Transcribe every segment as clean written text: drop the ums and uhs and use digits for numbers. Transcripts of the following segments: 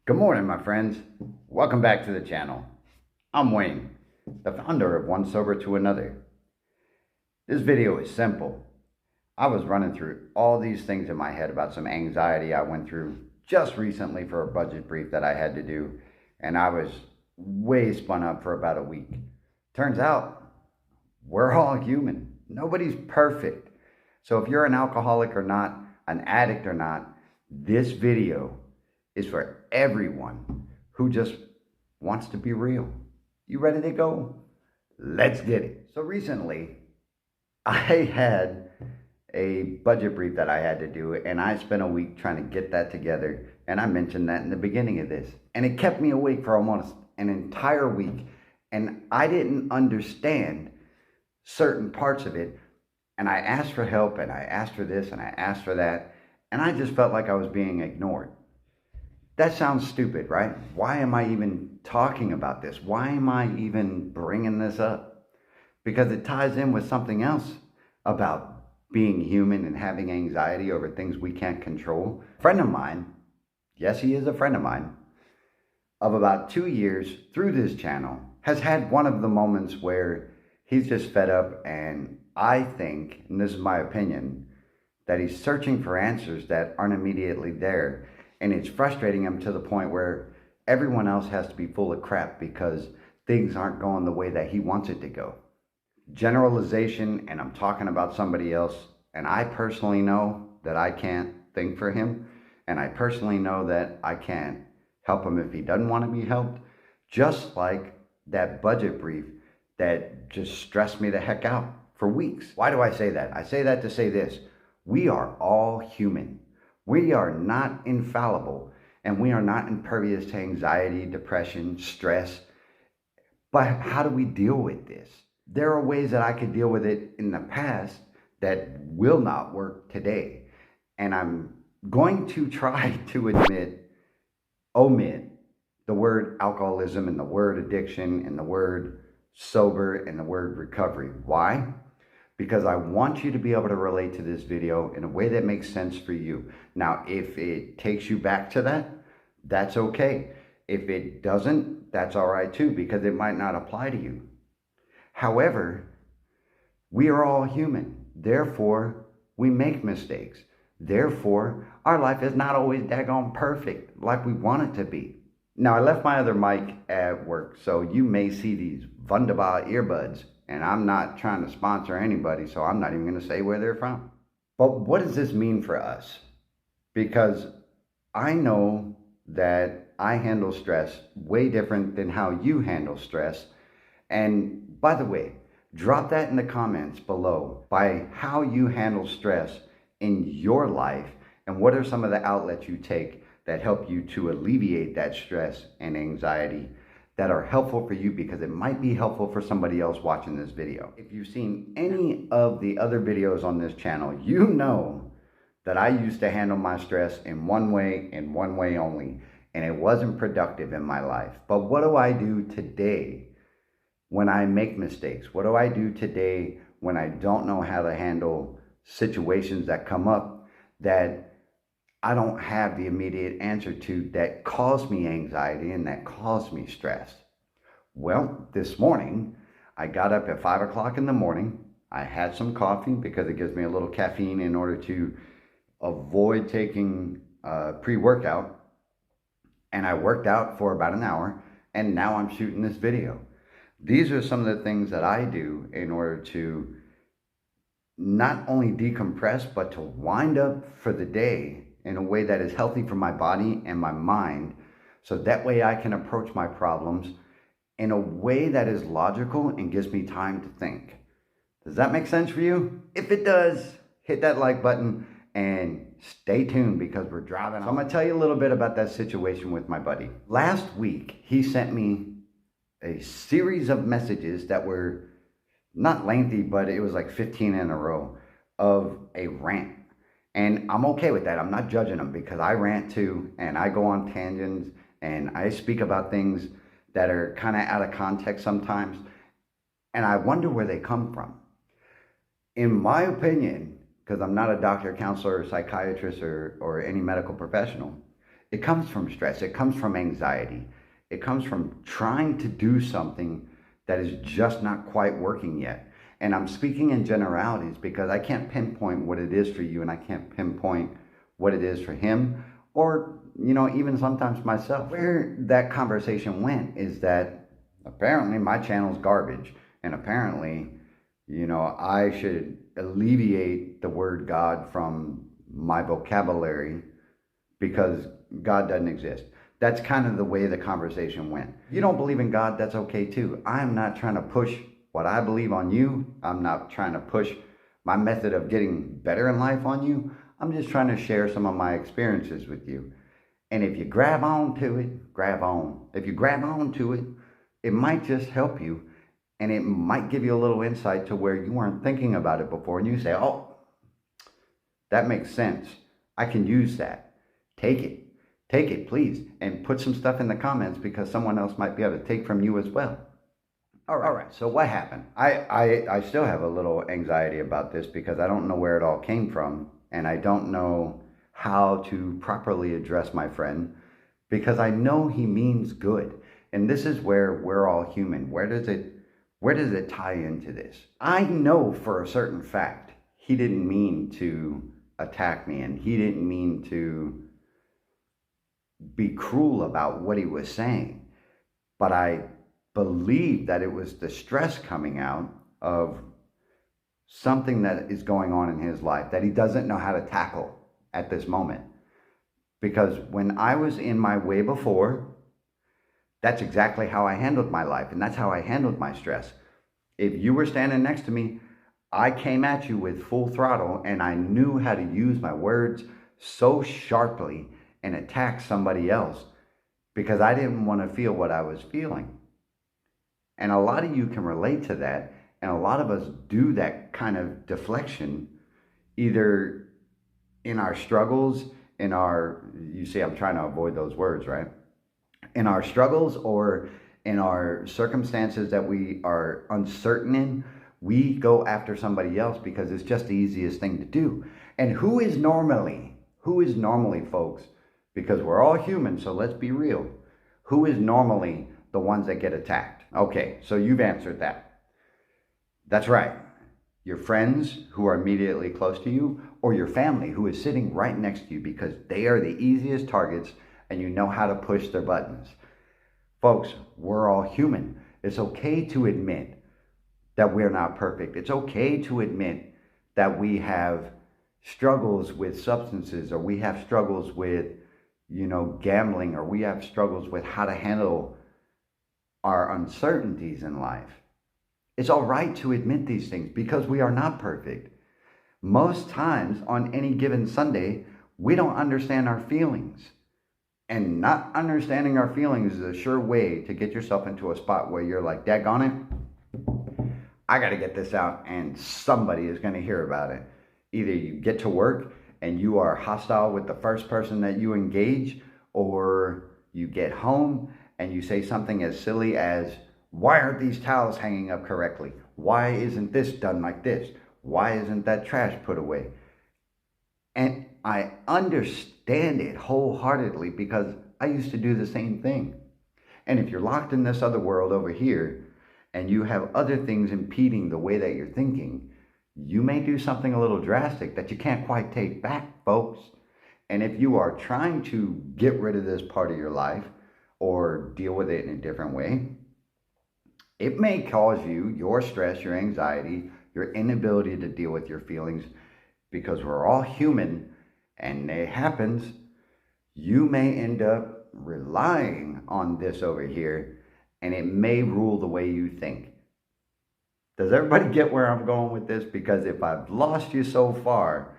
Good morning, my friends. Welcome back to the channel. I'm Wayne, the founder of One Sober to Another. This video is simple. I was running through all these things in my head about some anxiety I went through just recently for a budget brief that I had to do, and I was way spun up for about a week. Turns out, we're all human. Nobody's perfect. So if you're an alcoholic or not, an addict or not, this video is for everyone who just wants to be real. You ready to go? Let's get it. So recently, I had a budget brief that I had to do, and I spent a week trying to get that together, and I mentioned that in the beginning of this. And it kept me awake for almost an entire week, and I didn't understand certain parts of it, and I asked for help, and I asked for this, and I asked for that, and I just felt like I was being ignored. That sounds stupid, right? Why am I even talking about this? Why am I even bringing this up? Because it ties in with something else about being human and having anxiety over things we can't control. A friend of mine, yes, he is a friend of mine, of about 2 years through this channel, has had one of the moments where he's just fed up, and I think, and this is my opinion, that he's searching for answers that aren't immediately there. And it's frustrating him to the point where everyone else has to be full of crap because things aren't going the way that he wants it to go. Generalization, and I'm talking about somebody else, and I personally know that I can't think for him, and I personally know that I can't help him if he doesn't want to be helped, just like that budget brief that just stressed me the heck out for weeks. Why do I say that? I say that to say this: we are all human. We are not infallible, and we are not impervious to anxiety, depression, stress. But how do we deal with this? There are ways that I could deal with it in the past that will not work today. And I'm going to try to omit the word alcoholism and the word addiction and the word sober and the word recovery. Why? Because I want you to be able to relate to this video in a way that makes sense for you. Now, if it takes you back to that, that's okay. If it doesn't, that's all right too, because it might not apply to you. However, we are all human. Therefore, we make mistakes. Therefore, our life is not always daggone perfect like we want it to be. Now, I left my other mic at work, so you may see these wunderbar earbuds. And I'm not trying to sponsor anybody, so I'm not even going to say where they're from. But what does this mean for us? Because I know that I handle stress way different than how you handle stress. And by the way, drop that in the comments below by how you handle stress in your life and what are some of the outlets you take that help you to alleviate that stress and anxiety that are helpful for you, because it might be helpful for somebody else watching this video. If you've seen any of the other videos on this channel, you know that I used to handle my stress in one way and one way only, and it wasn't productive in my life. But what do I do today when I make mistakes? What do I do today when I don't know how to handle situations that come up that I don't have the immediate answer to, that cause me anxiety and that cause me stress? Well, this morning, I got up at 5 o'clock in the morning. I had some coffee because it gives me a little caffeine in order to avoid taking pre-workout. And I worked out for about an hour, and now I'm shooting this video. These are some of the things that I do in order to not only decompress, but to wind up for the day in a way that is healthy for my body and my mind, so that way I can approach my problems in a way that is logical and gives me time to think. Does that make sense for you? If it does, hit that like button and stay tuned, because we're driving. So I'm gonna tell you a little bit about that situation with my buddy. Last week, he sent me a series of messages that were not lengthy, but it was like 15 in a row of a rant. And I'm okay with that. I'm not judging them, because I rant too, and I go on tangents, and I speak about things that are kind of out of context sometimes, and I wonder where they come from. In my opinion, because I'm not a doctor, counselor, or psychiatrist, or any medical professional, It comes from stress. It comes from anxiety. It comes from trying to do something that is just not quite working yet. And I'm speaking in generalities because I can't pinpoint what it is for you, and I can't pinpoint what it is for him, or, even sometimes myself. Where that conversation went is that apparently my channel's garbage, and apparently, I should alleviate the word God from my vocabulary because God doesn't exist. That's kind of the way the conversation went. You don't believe in God, that's okay too. I'm not trying to push what I believe on you. I'm not trying to push my method of getting better in life on you. I'm just trying to share some of my experiences with you. And if you grab on to it, grab on. If you grab on to it, it might just help you. And it might give you a little insight to where you weren't thinking about it before. And you say, oh, that makes sense. I can use that. Take it, please. And put some stuff in the comments because someone else might be able to take from you as well. All right. So what happened? I still have a little anxiety about this because I don't know where it all came from. And I don't know how to properly address my friend because I know he means good. And this is where we're all human. Where does it tie into this? I know for a certain fact he didn't mean to attack me, and he didn't mean to be cruel about what he was saying. But I believe that it was the stress coming out of something that is going on in his life that he doesn't know how to tackle at this moment. Because when I was in my way before, that's exactly how I handled my life, and that's how I handled my stress. If you were standing next to me, I came at you with full throttle, and I knew how to use my words so sharply and attack somebody else because I didn't want to feel what I was feeling. And a lot of you can relate to that. And a lot of us do that kind of deflection, either in our struggles, you see, I'm trying to avoid those words, right? In our struggles or in our circumstances that we are uncertain in, we go after somebody else because it's just the easiest thing to do. And who is normally, folks, because we're all human, so let's be real, who is normally the ones that get attacked? Okay, so you've answered that. That's right. Your friends who are immediately close to you, or your family who is sitting right next to you because they are the easiest targets and you know how to push their buttons. Folks, we're all human. It's okay to admit that we're not perfect. It's okay to admit that we have struggles with substances, or we have struggles with, gambling, or we have struggles with how to handle our uncertainties in life. It's all right to admit these things because we are not perfect. Most times on any given Sunday, we don't understand our feelings. And not understanding our feelings is a sure way to get yourself into a spot where you're like, daggone it, I got to get this out and somebody is going to hear about it. Either you get to work and you are hostile with the first person that you engage, or you get home and you say something as silly as, why aren't these towels hanging up correctly? Why isn't this done like this? Why isn't that trash put away? And I understand it wholeheartedly because I used to do the same thing. And if you're locked in this other world over here and you have other things impeding the way that you're thinking, you may do something a little drastic that you can't quite take back, folks. And if you are trying to get rid of this part of your life or deal with it in a different way, it may cause you your stress, your anxiety, your inability to deal with your feelings, because we're all human and it happens. You may end up relying on this over here and it may rule the way you think. Does everybody get where I'm going with this? Because if I've lost you so far,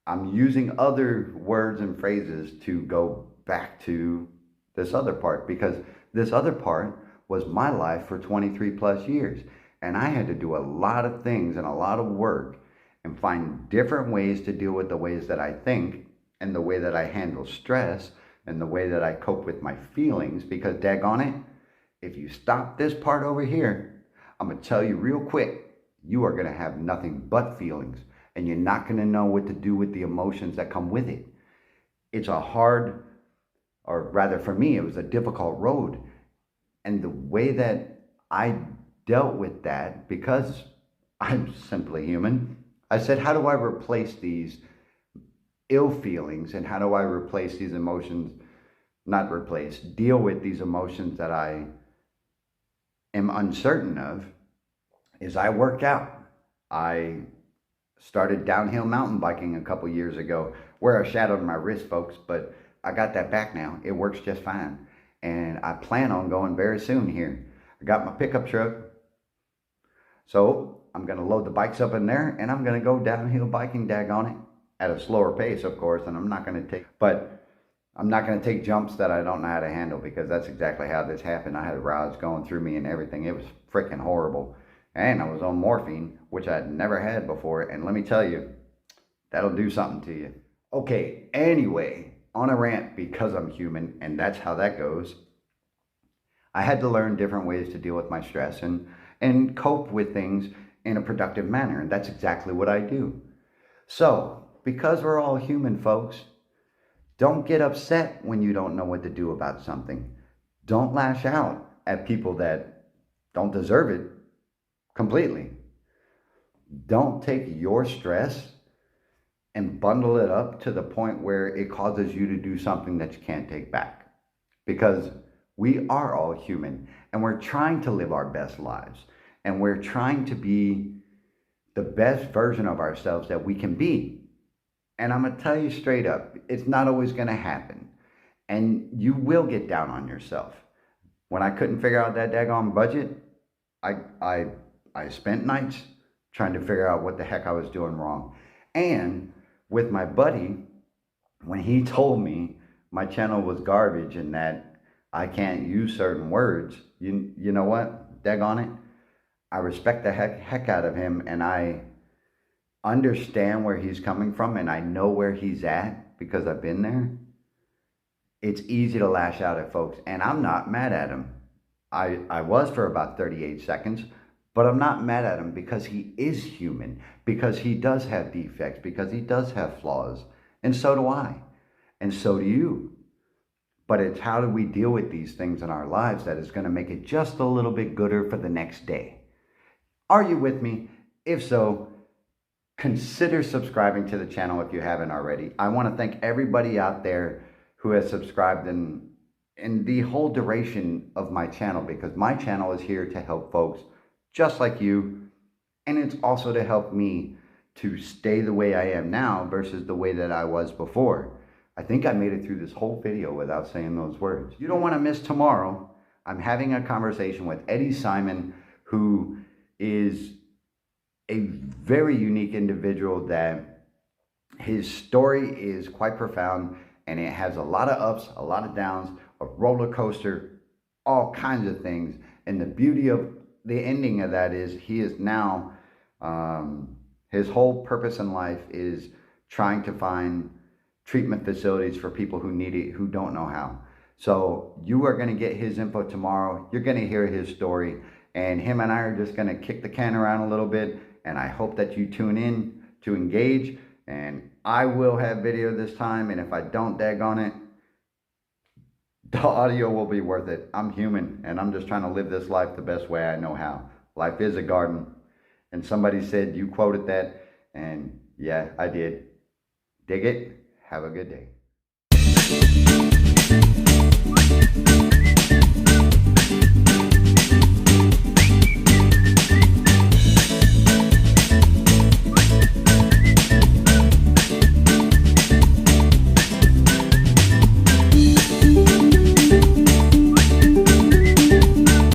I'm using other words and phrases to go back to this other part, because this other part was my life for 23 plus years. And I had to do a lot of things and a lot of work and find different ways to deal with the ways that I think and the way that I handle stress and the way that I cope with my feelings. Because daggone it, if you stop this part over here, I'm going to tell you real quick, you are going to have nothing but feelings, and you're not going to know what to do with the emotions that come with it. It's a hard or rather for me, it was a difficult road. And the way that I dealt with that, because I'm simply human, I said, how do I replace these ill feelings, and how do I replace these emotions? Not replace, deal with these emotions that I am uncertain of, is I worked out. I started downhill mountain biking a couple years ago, where I shadowed my wrist, folks, but I got that back now. It works just fine. And I plan on going very soon here. I got my pickup truck. So I'm going to load the bikes up in there, and I'm going to go downhill biking, daggone it, at a slower pace, of course. And I'm not going to take jumps that I don't know how to handle, because that's exactly how this happened. I had rods going through me and everything. It was freaking horrible. And I was on morphine, which I'd never had before. And let me tell you, that'll do something to you. Okay, anyway, on a rant, because I'm human, and that's how that goes, I had to learn different ways to deal with my stress and cope with things in a productive manner. And that's exactly what I do. So, because we're all human, folks, don't get upset when you don't know what to do about something. Don't lash out at people that don't deserve it completely. Don't take your stress and bundle it up to the point where it causes you to do something that you can't take back. Because we are all human, and we're trying to live our best lives, and we're trying to be the best version of ourselves that we can be. And I'm going to tell you straight up, it's not always going to happen. And you will get down on yourself. When I couldn't figure out that daggone budget, I spent nights trying to figure out what the heck I was doing wrong. And with my buddy, when he told me my channel was garbage and that I can't use certain words, you know what? Daggone it. I respect the heck out of him, and I understand where he's coming from, and I know where he's at because I've been there. It's easy to lash out at folks, and I'm not mad at him. I was for about 38 seconds, but I'm not mad at him because he is human, because he does have defects, because he does have flaws, and so do I, and so do you. But it's how do we deal with these things in our lives that is going to make it just a little bit gooder for the next day. Are you with me? If so, consider subscribing to the channel if you haven't already. I want to thank everybody out there who has subscribed in the whole duration of my channel, because my channel is here to help folks just like you, and it's also to help me to stay the way I am now versus the way that I was before. I think I made it through this whole video without saying those words. You don't want to miss tomorrow. I'm having a conversation with Eddie Simon, who is a very unique individual that his story is quite profound, and it has a lot of ups, a lot of downs, a roller coaster, all kinds of things. And the beauty of the ending of that is he is now, his whole purpose in life is trying to find treatment facilities for people who need it, who don't know how. So you are going to get his info tomorrow. You're going to hear his story, and him and I are just going to kick the can around a little bit. And I hope that you tune in to engage. And I will have video this time. And if I don't, daggone it, the audio will be worth it. I'm human, and I'm just trying to live this life the best way I know how. Life is a garden. And somebody said you quoted that. And yeah, I did. Dig it. Have a good day.